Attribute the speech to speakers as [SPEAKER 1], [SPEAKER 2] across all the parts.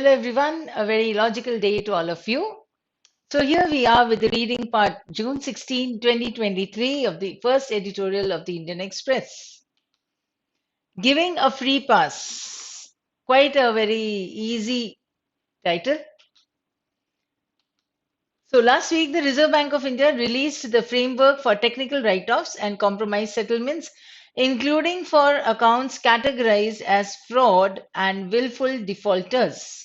[SPEAKER 1] Hello everyone, a very logical day to all of you. So here we are with the reading part June 16, 2023 of the first editorial of the Indian Express. Giving a free pass. Quite a very easy title. So last week the Reserve Bank of India released the framework for technical write-offs and compromise settlements, including for accounts categorized as fraud and willful defaulters.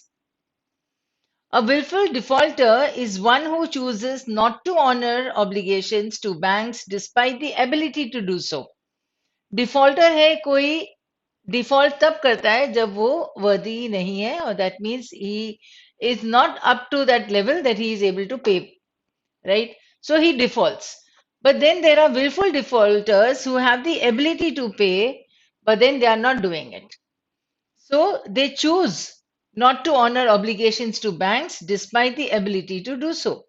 [SPEAKER 1] A willful defaulter is one who chooses not to honor obligations to banks despite the ability to do so. Defaulter है कोई default तब करता है जब वो worthy नहीं है और that means he is not up to that level that he is able to pay, right? So he defaults. But then there are willful defaulters who have the ability to pay, but then they are not doing it. So they choose not to honor obligations to banks despite the ability to do so.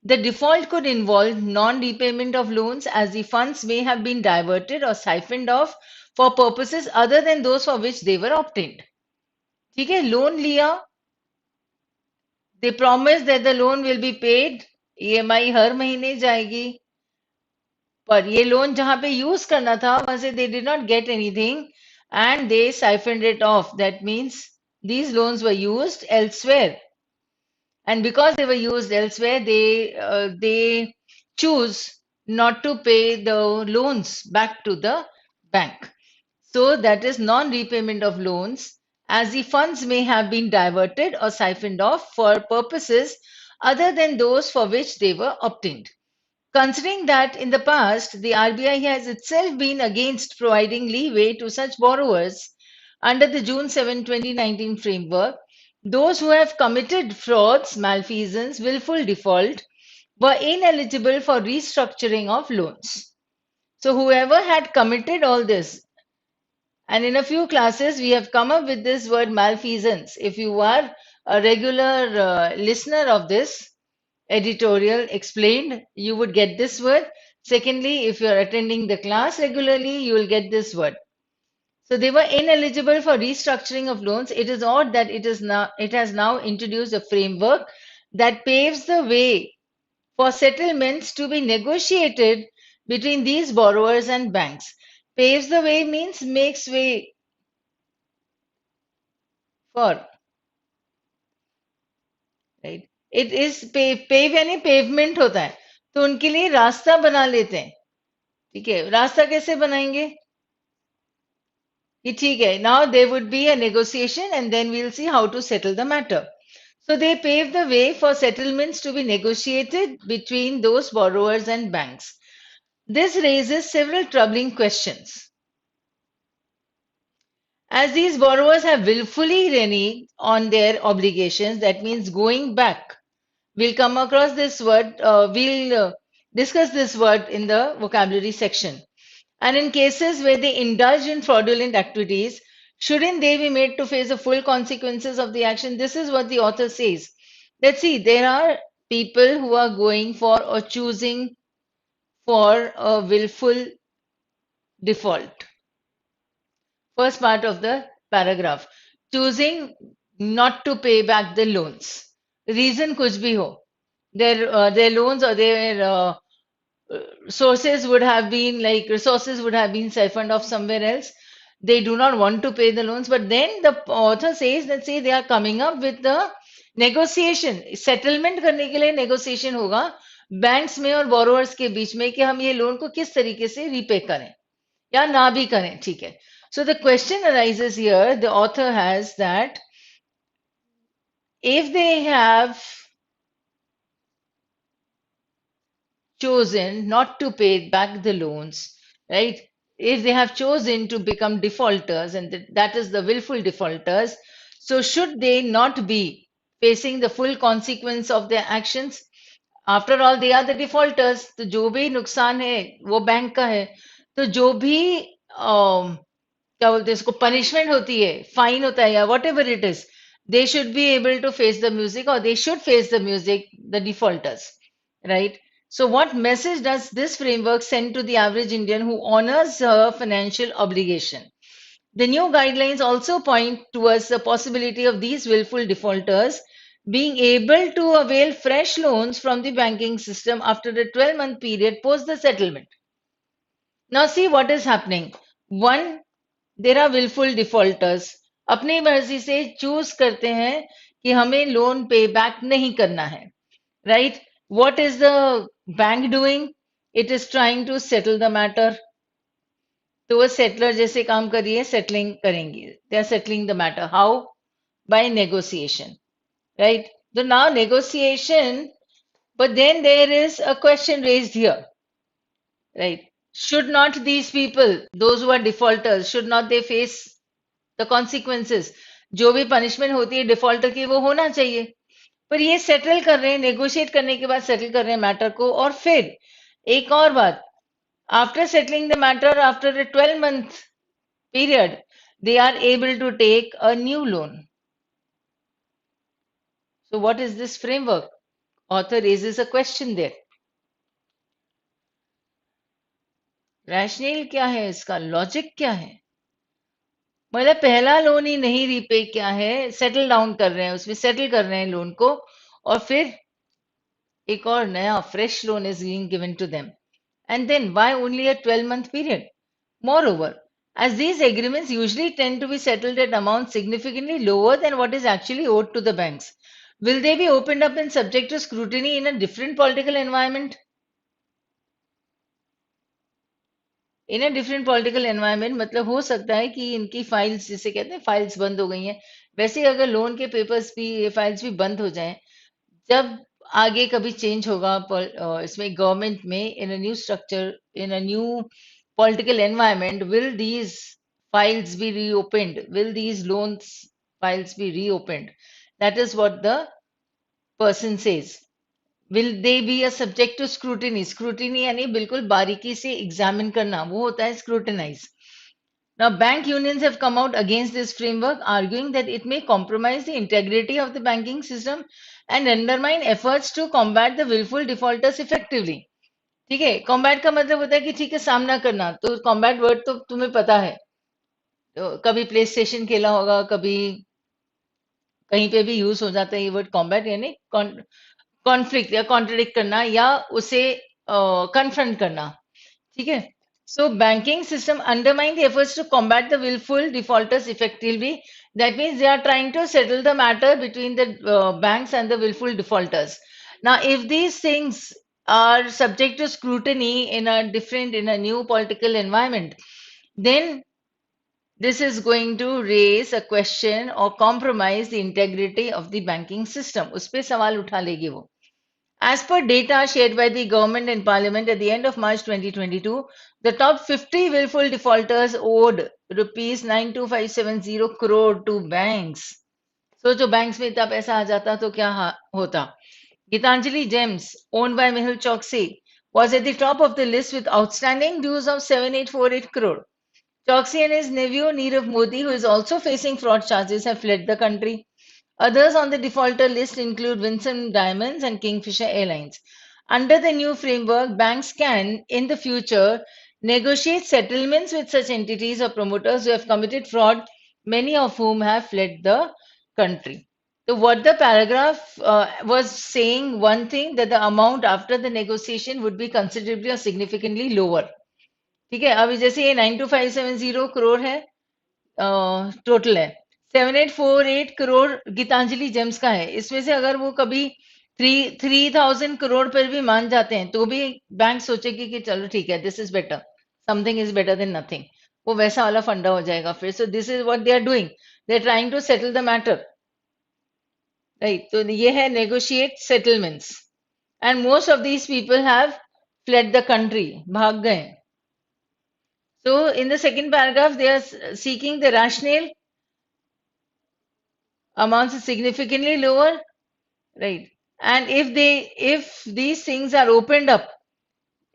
[SPEAKER 1] The default could involve non-repayment of loans as the funds may have been diverted or siphoned off for purposes other than those for which they were obtained. ठीक है, loan लिया, they promise that the loan will be paid, EMI हर महीने जाएगी, पर ये loan जहां पे use करना था वहां से they did not get anything and they siphoned it off. That means these loans were used elsewhere, and because they were used elsewhere, they choose not to pay the loans back to the bank. So that is non-repayment of loans, as the funds may have been diverted or siphoned off for purposes other than those for which they were obtained. Considering that in the past, the RBI has itself been against providing leeway to such borrowers under the June 7, 2019 framework, those who have committed frauds, malfeasance, willful default were ineligible for restructuring of loans. So whoever had committed all this, and in a few classes we have come up with this word malfeasance. If you are a regular listener of this, editorial explained, you would get this word. Secondly, if you're attending the class regularly, you will get this word. So they were ineligible for restructuring of loans. It is odd that it has now introduced a framework that paves the way for settlements to be negotiated between these borrowers and banks. Paves the way means makes way for, right? It is pave यानी pavement होता है, तो उनके लिए रास्ता बना लेते हैं. ठीक है, रास्ता कैसे बनाएंगे कि ठीक है, now there would be a negotiation and then we'll see how to settle the matter. So they paved the way for settlements to be negotiated between those borrowers and banks. This raises several troubling questions. As these borrowers have willfully reneged on their obligations, that means going back. We'll come across this word, we'll discuss this word in the vocabulary section. And in cases where they indulge in fraudulent activities, shouldn't they be made to face the full consequences of the action? This is what the author says. Let's see, there are people who are going for or choosing for a willful default. First part of the paragraph. Choosing not to pay back the loans. Reason kuch bhi ho. Their loans or their sources would have been like resources would have been siphoned off somewhere else. They do not want to pay the loans, but then the author says that say they are coming up with the negotiation, settlement करने के लिए negotiation होगा banks में और borrowers के बीच में कि हम ये लोन को किस तरीके से repay करें या ना भी करें. ठीक है. So the question arises here, the author has that if they have chosen not to pay back the loans, right? If they have chosen to become defaulters, and that is the willful defaulters, so should they not be facing the full consequence of their actions? After all, they are the defaulters. तो जो भी नुकसान है वो bank का है. तो जो भी क्या बोलते हैं इसको punishment होती है, fine होता है या whatever it is, they should be able to face the music, or they should face the music, the defaulters, right? So what message does this framework send to the average Indian who honors her financial obligation? The new guidelines also point towards the possibility of these willful defaulters being able to avail fresh loans from the banking system after the 12-month period post the settlement. Now, see what is happening. One, there are willful defaulters. अपनी मर्जी से choose करते हैं कि हमें loan पे back नहीं करना है. Right? What is the bank doing? It is trying to settle the matter. तो वो सेटलर जैसे काम करिए सेटलिंग करेंगे. They are settling the matter. How? By negotiation. Right? So now negotiation, but then there is a question raised here. Right? Should not these people, those who are defaulters, should not they face the consequences? जो भी punishment होती है defaulter की वो होना चाहिए. पर ये सेटल कर रहे हैं, नेगोशिएट करने के बाद सेटल कर रहे हैं मैटर को. और फिर एक और बात, after settling the matter after a 12-month period, they are able to take a new loan. So what is this framework? Author raises a question there. Rational क्या है इसका, लॉजिक क्या है? मतलब पहला लोन ही नहीं रीपे क्या है, सेटल डाउन कर रहे हैं, उसमें सेटल कर रहे हैं लोन को, और फिर एक और नया fresh loan is being given to them. And then why only a 12-month period? Moreover, as these agreements usually tend to be settled at amounts significantly lower than what is actually owed to the banks, will they be opened up and subject to scrutiny in a different political environment? In a different political environment मतलब हो सकता है कि इनकी files जिसे कहते हैं files बंद हो गई हैं. वैसे ही अगर लोन के पेपर्स भी फाइल्स भी बंद हो जाएं, जब आगे कभी चेंज होगा इसमें गवर्नमेंट में in a new structure in a new political environment, will these files be reopened? Will these loans files be reopened? That is what the person says. Will they be a subject to scrutiny? Scrutiny यानी बिल्कुल बारीकी से examine करना, वो होता है scrutinize. Now, bank unions have come out against this framework, arguing that it may compromise the integrity of the banking system and undermine efforts to combat the willful defaulters effectively. ठीक है, combat का मतलब होता है कि ठीक है सामना करना. तो कॉम्बैट वर्ड तो तुम्हें पता है, तो कभी प्ले स्टेशन खेला होगा, कभी कहीं पे भी यूज हो जाता है ये वर्ड कॉम्बैट, यानी कॉन्फ्लिक्ट या कॉन्ट्रडिक्ट करना या उसे कन्फ्रंट करना. ठीक है. So banking system undermine the efforts to combat the willful defaulters effectively. That means they are trying to settle the matter between the banks and the willful defaulters. Now, if these things are subject to scrutiny in a new political environment, then this is going to raise a question or compromise the integrity of the banking system. उस पे सवाल उठा लेगी वो. As per data shared by the government and parliament at the end of March 2022, the top 50 willful defaulters owed rupees 92570 crore to banks. So, जो banks में इतना पैसा आ जाता तो क्या होता? Gitanjali Gems, owned by Mehul Choksey, was at the top of the list with outstanding dues of 7848 crore. Choksey and his nephew Nirav Modi, who is also facing fraud charges, have fled the country. Others on the defaulter list include Vincent Diamonds and Kingfisher Airlines. Under the new framework, banks can, in the future, negotiate settlements with such entities or promoters who have committed fraud, many of whom have fled the country. So, what the paragraph was saying, one thing that the amount after the negotiation would be considerably or significantly lower. ठीक है, अभी जैसे ये 92570 करोड़ है, total है, 7848 crore Geetanjali James का है. इसमें से अगर वो कभी 3000 करोड़ पर भी मान जाते हैं तो भी बैंक सोचेगी कि चलो ठीक है, this is better, something is better than nothing. वो वैसा वाला फंडा हो जाएगा फिर. So this is what they are doing, they are trying to settle the matter. Right, तो ये है negotiate settlements. And most of these people have fled the country, भाग गए. So in the second paragraph, they are seeking the rationale. Amounts are significantly lower, right? And if these things are opened up,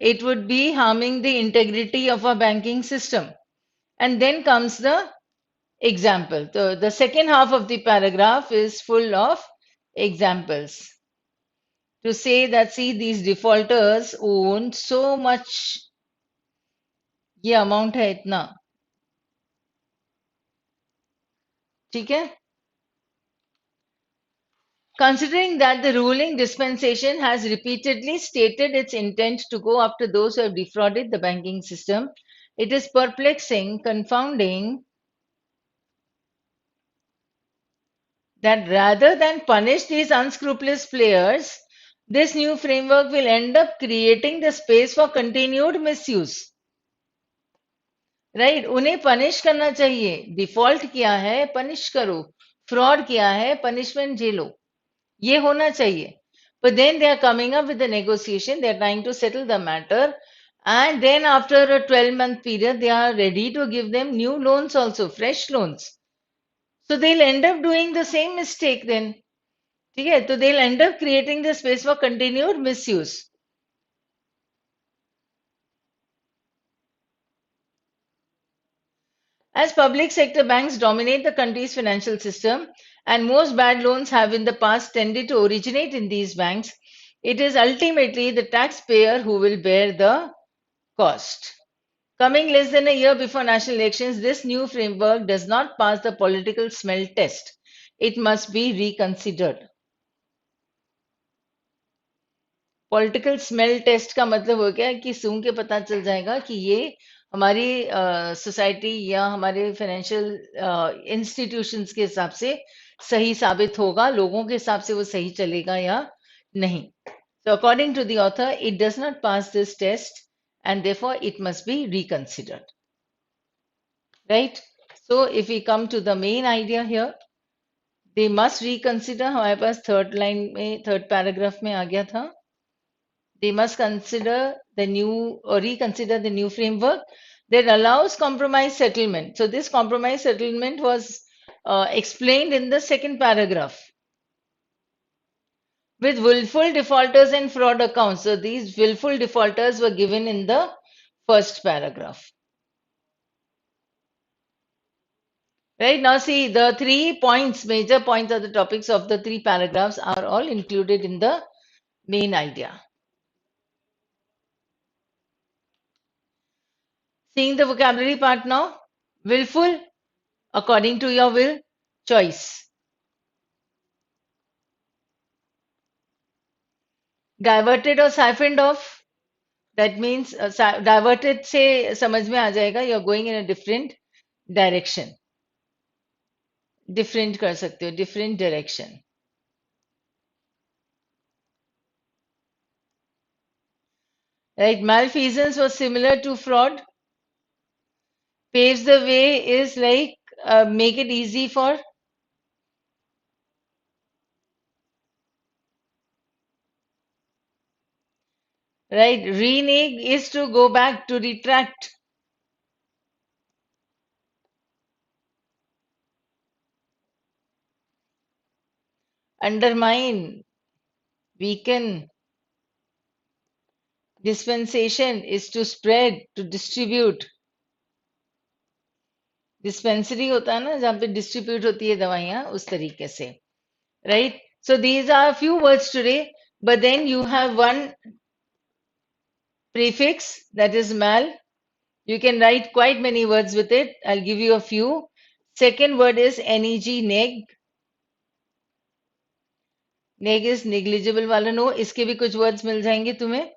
[SPEAKER 1] it would be harming the integrity of our banking system. And then comes the example. The second half of the paragraph is full of examples to say that, see, these defaulters own so much, ये amount है इतना, ठीक है. Considering that the ruling dispensation has repeatedly stated its intent to go after those who have defrauded the banking system, it is perplexing, confounding that rather than punish these unscrupulous players, this new framework will end up creating the space for continued misuse. Right उन्हें punish करना चाहिए. Default किया है, punish करो. Fraud किया है, punishment झेलो. ये होना चाहिए. But then they are coming up with a negotiation, they are trying to settle the matter, and then after a 12-month period, they are ready to give them new loans also, fresh loans. So they'll end up doing the same mistake then. ठीक है, तो they'll end up creating the space for continued misuse. As public sector banks dominate the country's financial system, and most bad loans have in the past tended to originate in these banks, it is ultimately the taxpayer who will bear the cost. Coming less than a year before national elections, this new framework does not pass the political smell test. It must be reconsidered. Political smell taste का मतलब हो गया कि सूंघ के पता चल जाएगा कि ये हमारी सोसाइटी या हमारे फाइनेंशियल इंस्टीट्यूशंस के हिसाब से सही साबित होगा, लोगों के हिसाब से वो सही चलेगा या नहीं. So according to the author, it does not pass this test and therefore it must be reconsidered. Right? So if we come to the main idea here, they must reconsider. हमारे पास थर्ड लाइन में, third paragraph में आ गया था. They must consider the new or reconsider the new framework that allows compromise settlement. So this compromise settlement was explained in the second paragraph. With willful defaulters and fraud accounts. So these willful defaulters were given in the first paragraph. Right now, see the 3 points, major points of the topics of the 3 paragraphs are all included in the main idea. Seeing the vocabulary part now, willful, according to your will, choice. Diverted or siphoned off, that means diverted से समझ में आ जाएगा, you're going in a different direction. Different कर सकते हो, different direction. Right, malfeasance was similar to fraud. Paves the way is like make it easy for. Right, renege is to go back, to retract. Undermine, weaken. Dispensation is to spread, to distribute. Dispensary होता है ना जहाँ पे distribute होती है दवाइयाँ उस तरीके से. Right? So these are a few words today, but then you have one prefix that is mal. You can write quite many words with it. I'll give you a few. Second word is neg, neg. Neg is negligible वाला no. इसके भी कुछ words मिल जाएंगे तुम्हें.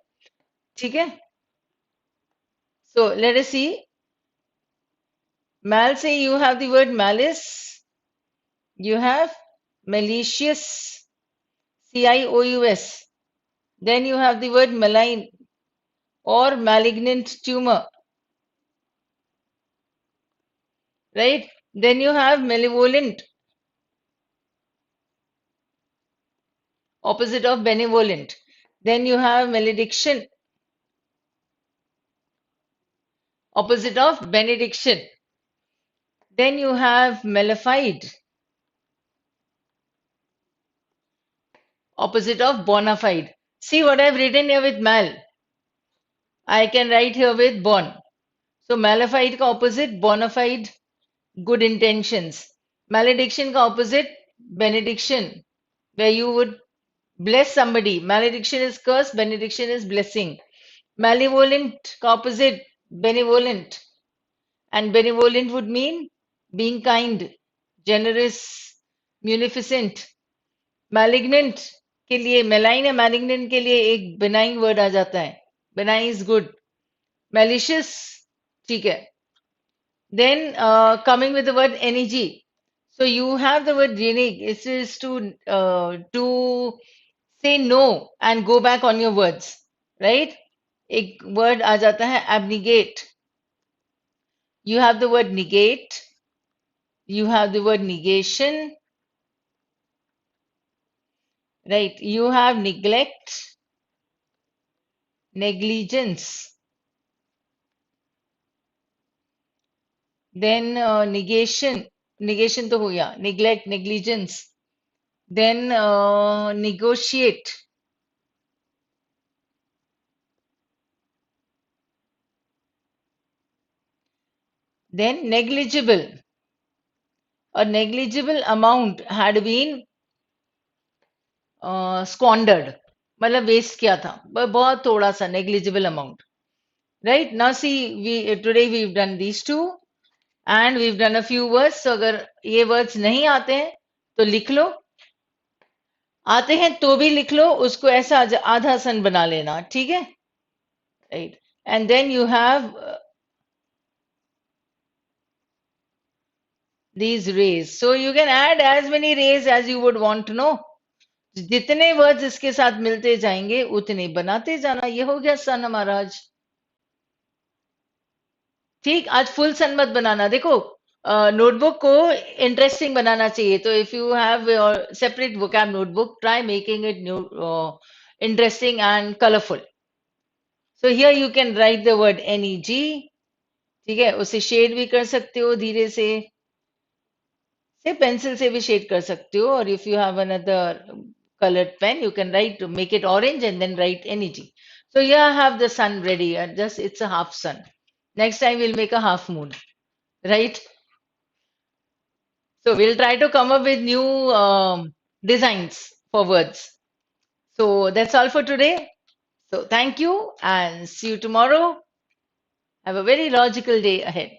[SPEAKER 1] ठीक है? So let us see. Mal say you have the word malice. You have malicious. CIOUS. Then you have the word malign or malignant tumor. Right? Then you have malevolent, opposite of benevolent. Then you have malediction, opposite of benediction. Then you have malefied, opposite of bona fide. See what I've written here with mal. I can write here with bon. So malefied ka opposite, bona fide, good intentions. Malediction ka opposite, benediction, where you would bless somebody. Malediction is curse, benediction is blessing. Malevolent ka opposite, benevolent. And benevolent would mean being kind, generous, munificent. malignant के लिए malign या malignant के लिए एक benign word आ जाता है. benign is good. malicious, ठीक है. Then coming with the word energy. So you have the word renege. It is to say no and go back on your words, right? एक word आ जाता है abnegate. You have the word negate. You have the word negation, right? You have neglect, negligence. Then negation तो हो गया. Neglect, negligence. Then negotiate. Then negligible. A negligible amount had been squandered. मतलब waste किया था बहुत थोड़ा सा negligible amount. Right? Now see, today we've done these two and we've done a few words. So अगर ये words नहीं आते हैं तो लिख लो. आते हैं तो भी लिख लो, उसको ऐसा आधा सन बना लेना, ठीक है? Right. And then you have these rays. So you can add as many rays as you would want to know. जितने वर्ड्स इसके साथ मिलते जाएंगे उतने बनाते जाना. ये हो गया सन हमारा आज. ठीक, आज फुल सन मत बनाना. देखो नोटबुक को इंटरेस्टिंग बनाना चाहिए. तो if you have your separate vocab notebook, try making it interesting and colourful. So here you can write the word NEG. ठीक है, उसे शेड भी कर सकते हो धीरे से पेंसिल से भी शेड कर सकते हो. और if you have another colored pen, you can write to make it orange and then write NEG. So here I have the sun ready. Just it's a half sun. Next time we'll make a half moon, right? So we'll try to come up with new designs for words. So that's all for today. So thank you and see you tomorrow. Have a very logical day ahead.